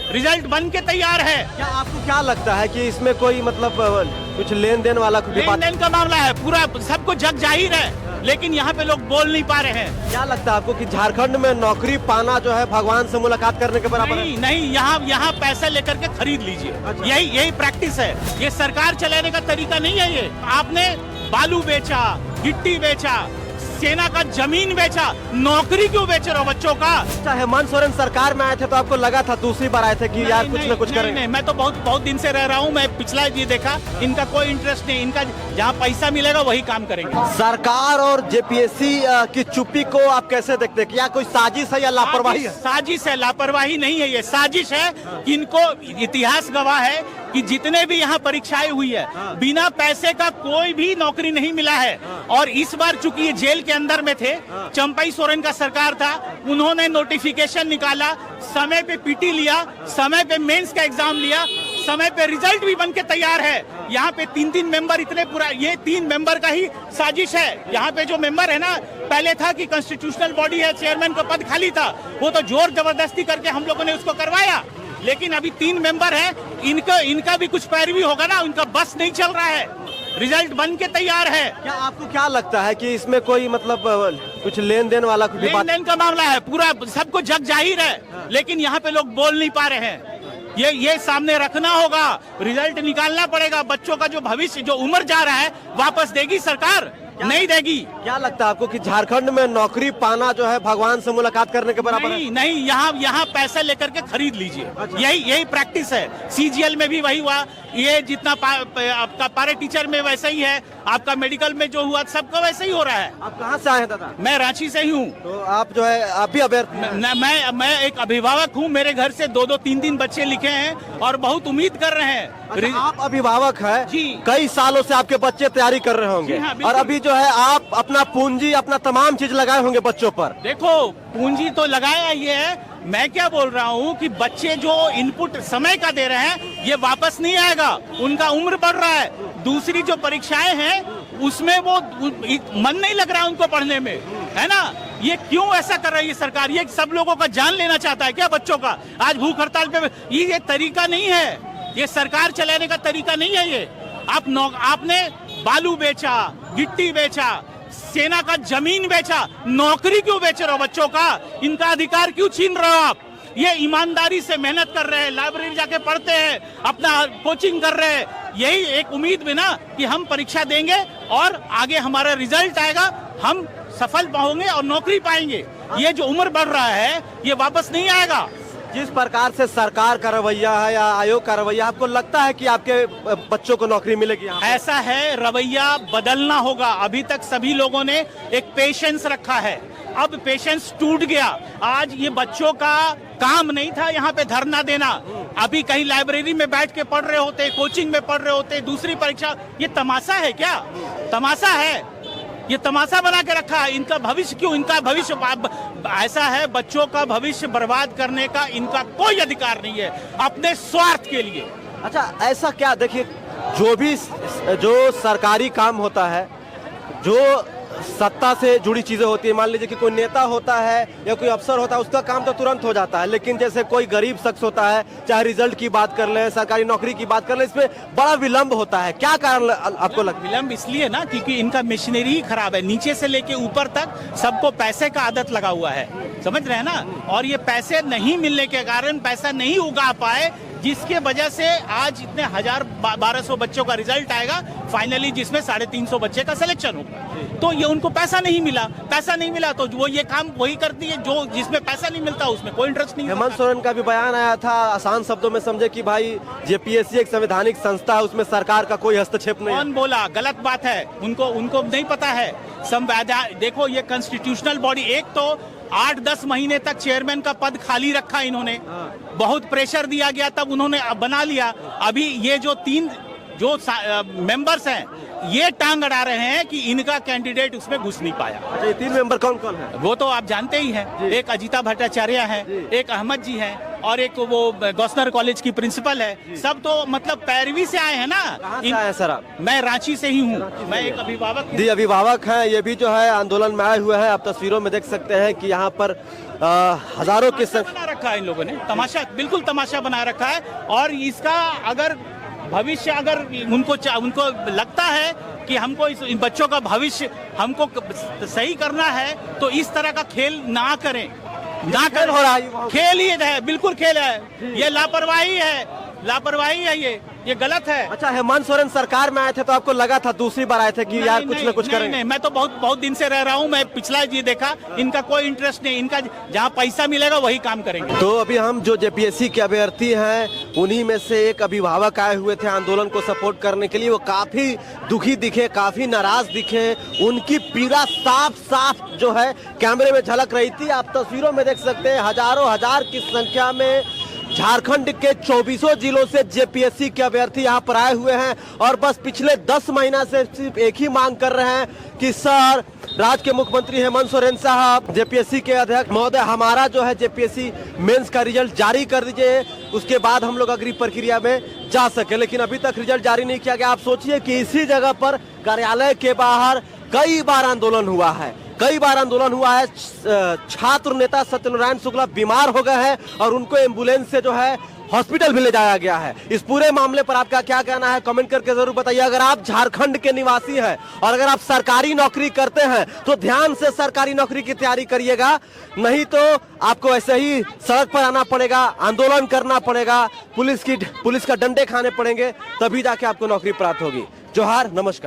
Result बन के तैयार है। क्या आपको क्या लगता है कि इसमें कोई मतलब कुछ लेन देन वाला कुछ लेन देन का मामला है, पूरा सबको जग जाहिर है, लेकिन यहाँ पे लोग बोल नहीं पा रहे हैं। क्या लगता है आपको कि झारखंड में नौकरी पाना जो है भगवान से मुलाकात करने के बराबर है? नहीं नहीं, यहाँ पैसा लेकर के खरीद लीजिए। अच्छा। यही प्रैक्टिस है। ये सरकार चलाने का तरीका नहीं है। ये आपने बालू बेचा, गिट्टी बेचा, सेना का जमीन बेचा, नौकरी क्यों बेच रहे हो बच्चों का? अच्छा, हेमंत सोरेन सरकार में आए थे तो आपको लगा था, दूसरी बार आए थे कि यार कुछ न कुछ करेंगे? नहीं, मैं तो बहुत दिन से रह रहा हूँ। मैं पिछला ये देखा, इनका कोई इंटरेस्ट नहीं। इनका जहाँ पैसा मिलेगा वही काम करेंगे। सरकार और जेपीएससी की चुप्पी को आप कैसे देखते हैं? क्या कोई साजिश है या लापरवाही है? साजिश है, लापरवाही नहीं है। ये साजिश है कि इनको इतिहास गवाह है कि जितने भी यहाँ परीक्षाएं हुई है, बिना पैसे का कोई भी नौकरी नहीं मिला है। और इस बार चूंकि ये जेल के अंदर में थे, चंपई सोरेन का सरकार था, उन्होंने नोटिफिकेशन निकाला, समय पे पीटी लिया, समय पे मेंस का एग्जाम लिया, समय पे रिजल्ट भी बन के तैयार है। यहाँ पे तीन मेंबर इतने पूरा, ये 3 मेंबर का ही साजिश है। यहाँ पे जो मेंबर है ना, पहले था कि कॉन्स्टिट्यूशनल बॉडी है, चेयरमैन का पद खाली था, वो तो जोर जबरदस्ती करके हम लोगों ने उसको करवाया। लेकिन अभी 3 मेंबर है, इनका भी कुछ पैरवी होगा ना, उनका बस नहीं चल रहा है। रिजल्ट बन के तैयार है। क्या आपको क्या लगता है कि इसमें कोई मतलब कुछ लेन देन वाला कुछ लेन देन का मामला है, पूरा सबको जग जाहिर है, लेकिन यहाँ पे लोग बोल नहीं पा रहे हैं। ये सामने रखना होगा, रिजल्ट निकालना पड़ेगा। बच्चों का जो भविष्य, जो उम्र जा रहा है, वापस देगी सरकार? नहीं देगी। क्या लगता है आपको कि झारखंड में नौकरी पाना जो है भगवान से मुलाकात करने के बराबर है? नहीं, यहाँ पैसा लेकर के खरीद लीजिए। अच्छा। यही प्रैक्टिस है। सीजीएल में भी वही हुआ, ये जितना आपका पारे टीचर में वैसा ही है, आपका मेडिकल में जो हुआ सबका वैसे ही हो रहा है। आप कहाँ से आए हैं दादा? मैं रांची से ही हूँ। तो आप जो है आप भी अभ्यर्थी? मैं एक अभिभावक हूँ। मेरे घर से 2-2, 3-3 बच्चे लिखे हैं और बहुत उम्मीद कर रहे हैं। अच्छा, आप अभिभावक है जी। कई सालों से आपके बच्चे तैयारी कर रहे होंगे। हाँ, और अभी जो है आप अपना पूंजी, अपना तमाम चीज लगाए होंगे बच्चों पर। देखो, पूंजी तो लगाया ये है। मैं क्या बोल रहा हूँ कि बच्चे जो इनपुट समय का दे रहे हैं, ये वापस नहीं आएगा। उनका उम्र बढ़ रहा है। दूसरी जो परीक्षाएं हैं, उसमें वो मन नहीं लग रहा है उनको पढ़ने में, है ना? ये क्यों ऐसा कर रही है सरकार? ये सब लोगों का जान लेना चाहता है क्या बच्चों का? आज भूख हड़ताल पे ये तरीका नहीं है। ये सरकार चलाने का तरीका नहीं है। ये आपने बालू बेचा, गिट्टी बेचा, सेना का जमीन बेचा, नौकरी क्यों बेच रहे हो बच्चों का? इनका अधिकार क्यों छीन रहे हो आप? ये ईमानदारी से मेहनत कर रहे हैं, लाइब्रेरी जाके पढ़ते हैं, अपना कोचिंग कर रहे हैं। यही एक उम्मीद में ना कि हम परीक्षा देंगे और आगे हमारा रिजल्ट आएगा, हम सफल होंगे और नौकरी पाएंगे। ये जो उम्र बढ़ रहा है, ये वापस नहीं आएगा। जिस प्रकार से सरकार का रवैया है या आयोग का रवैया, आपको लगता है कि आपके बच्चों को नौकरी मिलेगी यहाँ? ऐसा है, रवैया बदलना होगा। अभी तक सभी लोगों ने एक पेशेंस रखा है, अब पेशेंस टूट गया। आज ये बच्चों का काम नहीं था यहाँ पे धरना देना। अभी कहीं लाइब्रेरी में बैठ के पढ़ रहे होते, कोचिंग में पढ़ रहे होते, दूसरी परीक्षा। ये तमाशा है क्या? तमाशा है। ये तमाशा बना के रखा है। इनका भविष्य क्यों? इनका भविष्य ऐसा है, बच्चों का भविष्य बर्बाद करने का इनका कोई अधिकार नहीं है, अपने स्वार्थ के लिए। अच्छा, ऐसा क्या? देखिए, जो सरकारी काम होता है, जो सत्ता से जुड़ी चीजें होती है, मान लीजिए कि कोई नेता होता है या कोई अफसर होता है, उसका काम तो तुरंत हो जाता है। लेकिन जैसे कोई गरीब शख्स होता है, चाहे रिजल्ट की बात कर ले, सरकारी नौकरी की बात कर ले, इसमें बड़ा विलंब होता है। क्या कारण आपको लगता है? विलंब इसलिए ना क्योंकि इनका मशीनरी ही खराब है। नीचे से लेके ऊपर तक सबको पैसे का आदत लगा हुआ है, समझ रहे हैं ना? और ये पैसे नहीं मिलने के कारण पैसा नहीं उगा पाए, जिसके वजह से आज इतने 1000-1200 बच्चों का रिजल्ट आएगा फाइनली, जिसमें 350 बच्चे का सिलेक्शन होगा। तो ये उनको पैसा नहीं मिला तो वो ये काम वही करती है जो जिसमें पैसा नहीं मिलता, उसमें कोई इंटरेस्ट नहीं। हेमंत सोरेन का भी बयान आया था, आसान शब्दों में समझे कि भाई जेपीएससी एक संवैधानिक संस्था है, उसमें सरकार का कोई हस्तक्षेप नहीं। कौन बोला? गलत बात है। उनको नहीं पता है संवैधानिक। देखो, ये कॉन्स्टिट्यूशनल बॉडी, एक तो 8-10 महीने तक चेयरमैन का पद खाली रखा इन्होंने, बहुत प्रेशर दिया गया, तब उन्होंने बना लिया। अभी ये जो 3 मेंबर्स हैं, ये टांग अड़ा रहे हैं कि इनका कैंडिडेट उसमें घुस नहीं पाया। अच्छा, ये 3 मेंबर कौन कौन है? वो तो आप जानते ही हैं। एक अजिता भट्टाचार्य है, एक अहमद जी हैं, और एक वो गौसनर कॉलेज की प्रिंसिपल है, सब तो मतलब पैरवी से आए हैं ना। कहाँ से आए हैं सर आप? मैं रांची से ही हूँ, मैं एक अभिभावक हूँ। जी, अभिभावक हैं, ये भी जो है आंदोलन में आए हुए हैं। आप तस्वीरों में देख सकते हैं कि यहाँ पर हजारों की बना रखा है इन लोगों ने, तमाशा, बिल्कुल तमाशा बना रखा है। और इसका अगर भविष्य, अगर उनको लगता है कि हमको इन बच्चों का भविष्य हमको सही करना है, तो इस तरह का खेल ना करें, ना करें। हो रहा है, खेल ही है, बिल्कुल खेल है, ये लापरवाही है, लापरवाही है, ये गलत है। अच्छा, हेमंत सोरेन सरकार में आए थे तो आपको लगा था दूसरी बार आए थे कि यार कुछ ना कुछ करेंगे? नहीं, मैं तो बहुत दिन से रह रहा हूँ, मैं पिछला ये देखा, इनका कोई इंटरेस्ट नहीं, इनका जहाँ पैसा मिलेगा वही काम करेंगे। तो अभी हम जो जेपीएससी के अभ्यर्थी हैं उन्हीं में से एक अभिभावक आए हुए थे आंदोलन को सपोर्ट करने के लिए। वो काफी दुखी दिखे, काफी नाराज दिखे, उनकी पीड़ा साफ साफ जो है कैमरे में झलक रही थी। आप तस्वीरों में देख सकते हैं हजारों हजार की संख्या में झारखंड के 24 जिलों से जेपीएससी के अभ्यर्थी यहाँ पर आए हुए हैं और बस पिछले 10 महीना से सिर्फ एक ही मांग कर रहे हैं कि सर, राज्य के मुख्यमंत्री हेमंत सोरेन साहब, जेपीएससी के अध्यक्ष महोदय, हमारा जो है जेपीएससी मेंस का रिजल्ट जारी कर दीजिए, उसके बाद हम लोग अगली प्रक्रिया में जा सके। लेकिन अभी तक रिजल्ट जारी नहीं किया गया। आप सोचिए कि इसी जगह पर कार्यालय के बाहर कई बार आंदोलन हुआ है, कई बार आंदोलन हुआ है। छात्र नेता सत्यनारायण शुक्ला बीमार हो गए हैं और उनको एम्बुलेंस से जो है हॉस्पिटल भी ले जाया गया है। इस पूरे मामले पर आपका क्या कहना है, कमेंट करके जरूर बताइए। अगर आप झारखंड के निवासी हैं और अगर आप सरकारी नौकरी करते हैं तो ध्यान से सरकारी नौकरी की तैयारी करिएगा, नहीं तो आपको ऐसे ही सड़क पर आना पड़ेगा, आंदोलन करना पड़ेगा, पुलिस का डंडे खाने पड़ेंगे, तभी जाके आपको नौकरी प्राप्त होगी। जोहार, नमस्कार।